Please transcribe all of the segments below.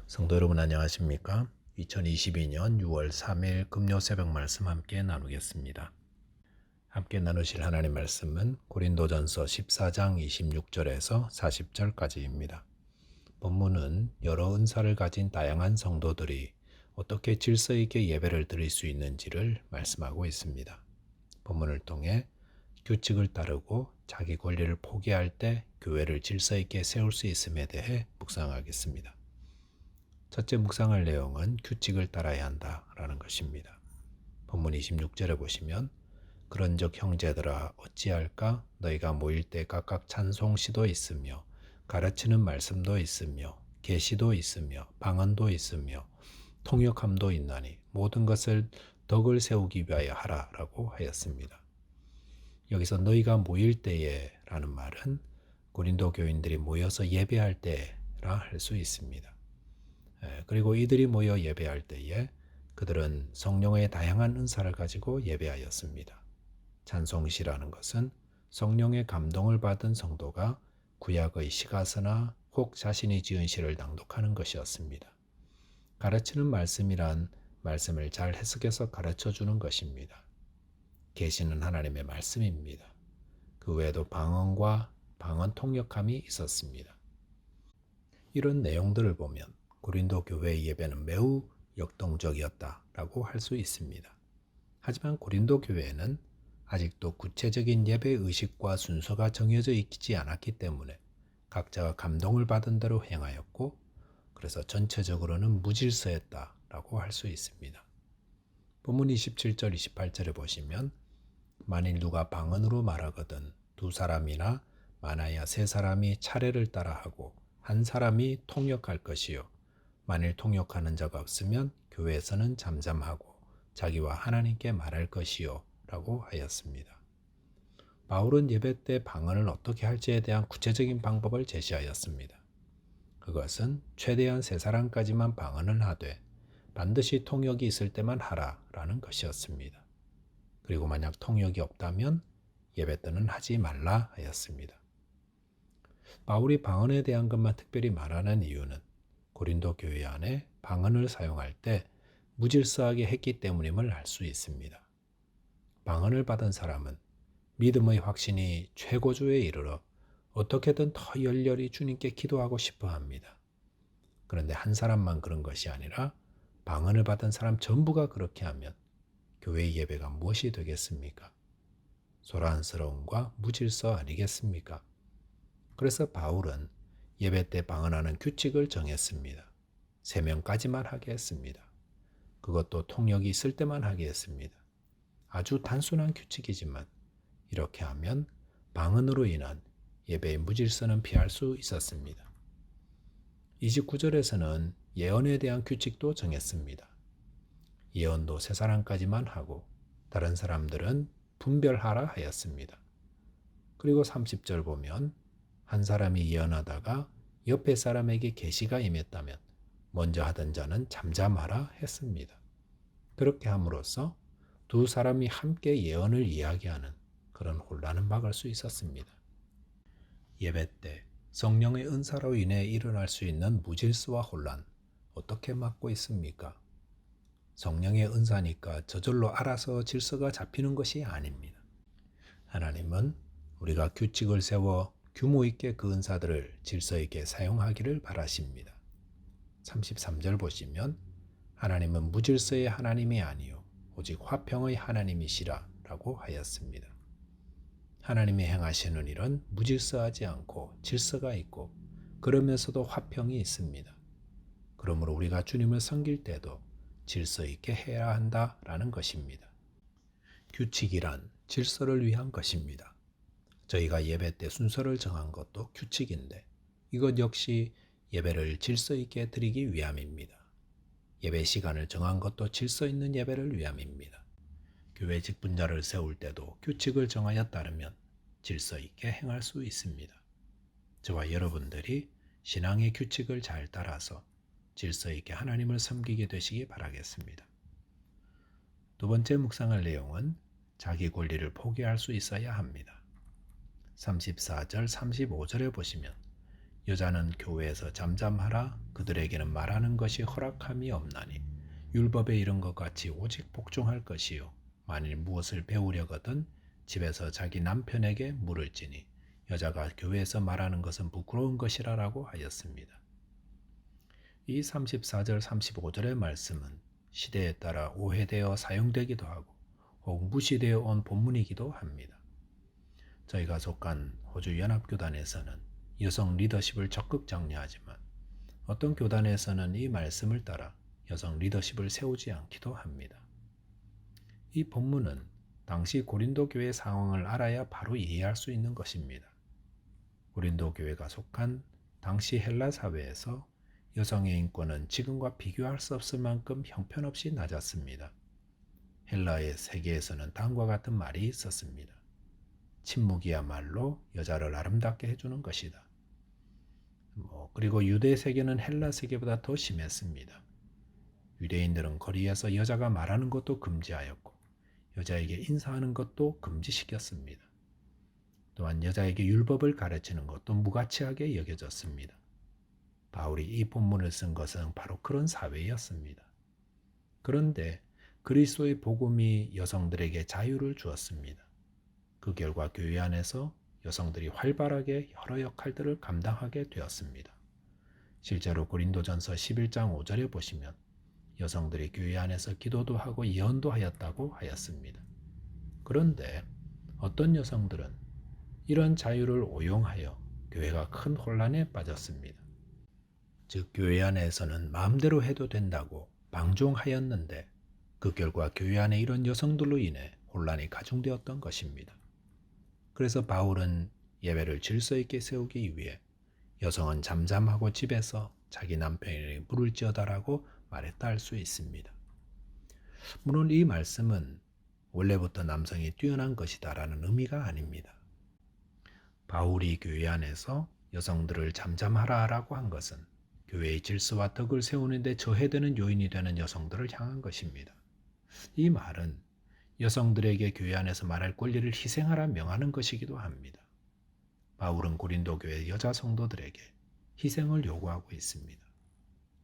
성도 여러분 안녕하십니까? 2022년 6월 3일 금요 새벽 말씀 함께 나누겠습니다. 함께 나누실 하나님 말씀은 고린도전서 14장 26절에서 40절까지입니다. 본문은 여러 은사를 가진 다양한 성도들이 어떻게 질서 있게 예배를 드릴 수 있는지를 말씀하고 있습니다. 본문을 통해 규칙을 따르고 자기 권리를 포기할 때 교회를 질서 있게 세울 수 있음에 대해 묵상하겠습니다. 첫째 묵상할 내용은 규칙을 따라야 한다라는 것입니다. 본문 26절에 보시면 그런즉 형제들아 어찌할까 너희가 모일 때 각각 찬송시도 있으며 가르치는 말씀도 있으며 계시도 있으며 방언도 있으며 통역함도 있나니 모든 것을 덕을 세우기 위하여 하라라고 하였습니다. 여기서 너희가 모일 때에 라는 말은 고린도 교인들이 모여서 예배할 때라 할 수 있습니다. 그리고 이들이 모여 예배할 때에 그들은 성령의 다양한 은사를 가지고 예배하였습니다. 찬송시라는 것은 성령의 감동을 받은 성도가 구약의 시가서나 혹 자신이 지은 시를 낭독하는 것이었습니다. 가르치는 말씀이란 말씀을 잘 해석해서 가르쳐주는 것입니다. 계시는 하나님의 말씀입니다. 그 외에도 방언과 방언 통역함이 있었습니다. 이런 내용들을 보면 고린도 교회의 예배는 매우 역동적이었다라고 할 수 있습니다. 하지만 고린도 교회는 아직도 구체적인 예배 의식과 순서가 정해져 있지 않았기 때문에 각자가 감동을 받은 대로 행하였고 그래서 전체적으로는 무질서했다라고 할 수 있습니다. 본문 27절 28절에 보시면 만일 누가 방언으로 말하거든 두 사람이나 많아야 세 사람이 차례를 따라 하고 한 사람이 통역할 것이요 만일 통역하는 자가 없으면 교회에서는 잠잠하고 자기와 하나님께 말할 것이요 라고 하였습니다. 바울은 예배 때 방언을 어떻게 할지에 대한 구체적인 방법을 제시하였습니다. 그것은 최대한 세 사람까지만 방언을 하되 반드시 통역이 있을 때만 하라라는 것이었습니다. 그리고 만약 통역이 없다면 예배 때는 하지 말라 하였습니다. 바울이 방언에 대한 것만 특별히 말하는 이유는 고린도 교회 안에 방언을 사용할 때 무질서하게 했기 때문임을 알 수 있습니다. 방언을 받은 사람은 믿음의 확신이 최고조에 이르러 어떻게든 더 열렬히 주님께 기도하고 싶어 합니다. 그런데 한 사람만 그런 것이 아니라 방언을 받은 사람 전부가 그렇게 하면 교회의 예배가 무엇이 되겠습니까? 소란스러움과 무질서 아니겠습니까? 그래서 바울은 예배 때 방언하는 규칙을 정했습니다. 3명까지만 하게 했습니다. 그것도 통역이 있을 때만 하게 했습니다. 아주 단순한 규칙이지만 이렇게 하면 방언으로 인한 예배의 무질서는 피할 수 있었습니다. 29절에서는 예언에 대한 규칙도 정했습니다. 예언도 3사람까지만 하고 다른 사람들은 분별하라 하였습니다. 그리고 30절 보면 한 사람이 예언하다가 옆에 사람에게 계시가 임했다면 먼저 하던 자는 잠잠하라 했습니다. 그렇게 함으로써 두 사람이 함께 예언을 이야기하는 그런 혼란을 막을 수 있었습니다. 예배 때 성령의 은사로 인해 일어날 수 있는 무질서와 혼란 어떻게 막고 있습니까? 성령의 은사니까 저절로 알아서 질서가 잡히는 것이 아닙니다. 하나님은 우리가 규칙을 세워 규모 있게 그 은사들을 질서 있게 사용하기를 바라십니다. 33절 보시면 하나님은 무질서의 하나님이 아니요 오직 화평의 하나님이시라 라고 하였습니다. 하나님이 행하시는 일은 무질서하지 않고 질서가 있고 그러면서도 화평이 있습니다. 그러므로 우리가 주님을 섬길 때도 질서 있게 해야 한다라는 것입니다. 규칙이란 질서를 위한 것입니다. 저희가 예배 때 순서를 정한 것도 규칙인데 이것 역시 예배를 질서 있게 드리기 위함입니다. 예배 시간을 정한 것도 질서 있는 예배를 위함입니다. 교회 직분자를 세울 때도 규칙을 정하여 따르면 질서 있게 행할 수 있습니다. 저와 여러분들이 신앙의 규칙을 잘 따라서 질서 있게 하나님을 섬기게 되시기 바라겠습니다. 두 번째 묵상할 내용은 자기 권리를 포기할 수 있어야 합니다. 34절, 35절에 보시면 여자는 교회에서 잠잠하라 그들에게는 말하는 것이 허락함이 없나니 율법에 이른 것 같이 오직 복종할 것이요 만일 무엇을 배우려거든 집에서 자기 남편에게 물을지니 여자가 교회에서 말하는 것은 부끄러운 것이라라고 하였습니다. 이 34절 35절의 말씀은 시대에 따라 오해되어 사용되기도 하고 혹 무시되어 온 본문이기도 합니다. 저희가 속한 호주 연합교단에서는 여성 리더십을 적극 장려하지만 어떤 교단에서는 이 말씀을 따라 여성 리더십을 세우지 않기도 합니다. 이 본문은 당시 고린도 교회 상황을 알아야 바로 이해할 수 있는 것입니다. 고린도 교회가 속한 당시 헬라 사회에서 여성의 인권은 지금과 비교할 수 없을 만큼 형편없이 낮았습니다. 헬라의 세계에서는 다음과 같은 말이 있었습니다. 침묵이야말로 여자를 아름답게 해주는 것이다. 그리고 유대 세계는 헬라 세계보다 더 심했습니다. 유대인들은 거리에서 여자가 말하는 것도 금지하였고 여자에게 인사하는 것도 금지시켰습니다. 또한 여자에게 율법을 가르치는 것도 무가치하게 여겨졌습니다. 바울이 이 본문을 쓴 것은 바로 그런 사회였습니다. 그런데 그리스도의 복음이 여성들에게 자유를 주었습니다. 그 결과 교회 안에서 여성들이 활발하게 여러 역할들을 감당하게 되었습니다. 실제로 고린도전서 11장 5절에 보시면 여성들이 교회 안에서 기도도 하고 예언도 하였다고 하였습니다. 그런데 어떤 여성들은 이런 자유를 오용하여 교회가 큰 혼란에 빠졌습니다. 즉 교회 안에서는 마음대로 해도 된다고 방종하였는데 그 결과 교회 안에 이런 여성들로 인해 혼란이 가중되었던 것입니다. 그래서 바울은 예배를 질서 있게 세우기 위해 여성은 잠잠하고 집에서 자기 남편에게 물을지어다라고 말했다 할 수 있습니다. 물론 이 말씀은 원래부터 남성이 뛰어난 것이다라는 의미가 아닙니다. 바울이 교회 안에서 여성들을 잠잠하라라고 한 것은 교회의 질서와 덕을 세우는 데 저해되는 요인이 되는 여성들을 향한 것입니다. 이 말은 여성들에게 교회 안에서 말할 권리를 희생하라 명하는 것이기도 합니다. 바울은 고린도 교회 여자 성도들에게 희생을 요구하고 있습니다.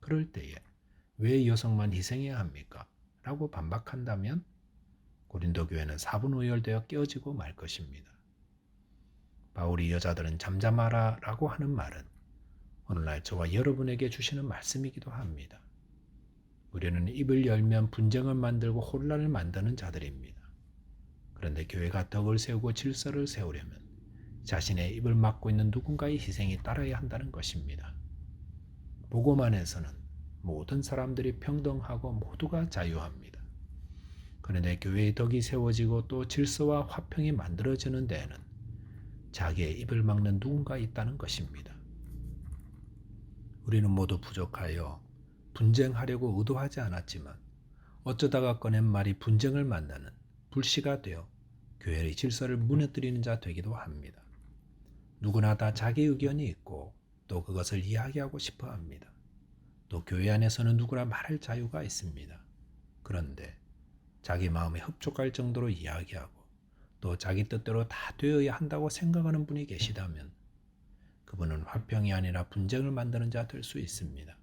그럴 때에 왜 여성만 희생해야 합니까? 라고 반박한다면 고린도 교회는 사분오열되어 깨어지고 말 것입니다. 바울이 여자들은 잠잠하라 라고 하는 말은 오늘날 저와 여러분에게 주시는 말씀이기도 합니다. 우리는 입을 열면 분쟁을 만들고 혼란을 만드는 자들입니다. 그런데 교회가 덕을 세우고 질서를 세우려면 자신의 입을 막고 있는 누군가의 희생이 따라야 한다는 것입니다. 복음 안에서는 모든 사람들이 평등하고 모두가 자유합니다. 그런데 교회의 덕이 세워지고 또 질서와 화평이 만들어지는 데에는 자기의 입을 막는 누군가 있다는 것입니다. 우리는 모두 부족하여 분쟁하려고 의도하지 않았지만 어쩌다가 꺼낸 말이 분쟁을 만나는 불씨가 되어 교회의 질서를 무너뜨리는 자 되기도 합니다. 누구나 다 자기 의견이 있고 또 그것을 이야기하고 싶어 합니다. 또 교회 안에서는 누구나 말할 자유가 있습니다. 그런데 자기 마음에 흡족할 정도로 이야기하고 또 자기 뜻대로 다 되어야 한다고 생각하는 분이 계시다면 그분은 화평이 아니라 분쟁을 만드는 자 될 수 있습니다.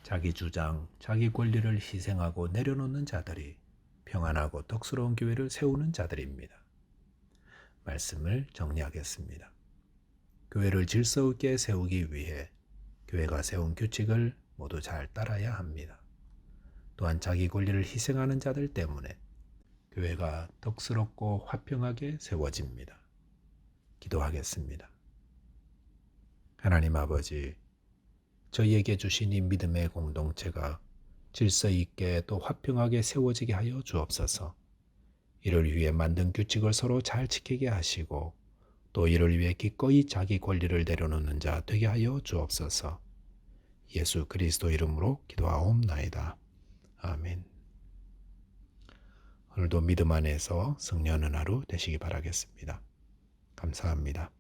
자기 주장, 자기 권리를 희생하고 내려놓는 자들이 평안하고 덕스러운 교회를 세우는 자들입니다. 말씀을 정리하겠습니다. 교회를 질서 있게 세우기 위해 교회가 세운 규칙을 모두 잘 따라야 합니다. 또한 자기 권리를 희생하는 자들 때문에 교회가 덕스럽고 화평하게 세워집니다. 기도하겠습니다. 하나님 아버지, 저희에게 주신 이 믿음의 공동체가 질서 있게 또 화평하게 세워지게 하여 주옵소서. 이를 위해 만든 규칙을 서로 잘 지키게 하시고 또 이를 위해 기꺼이 자기 권리를 내려놓는 자 되게 하여 주옵소서. 예수 그리스도 이름으로 기도하옵나이다. 아멘. 오늘도 믿음 안에서 승리하는 하루 되시기 바라겠습니다. 감사합니다.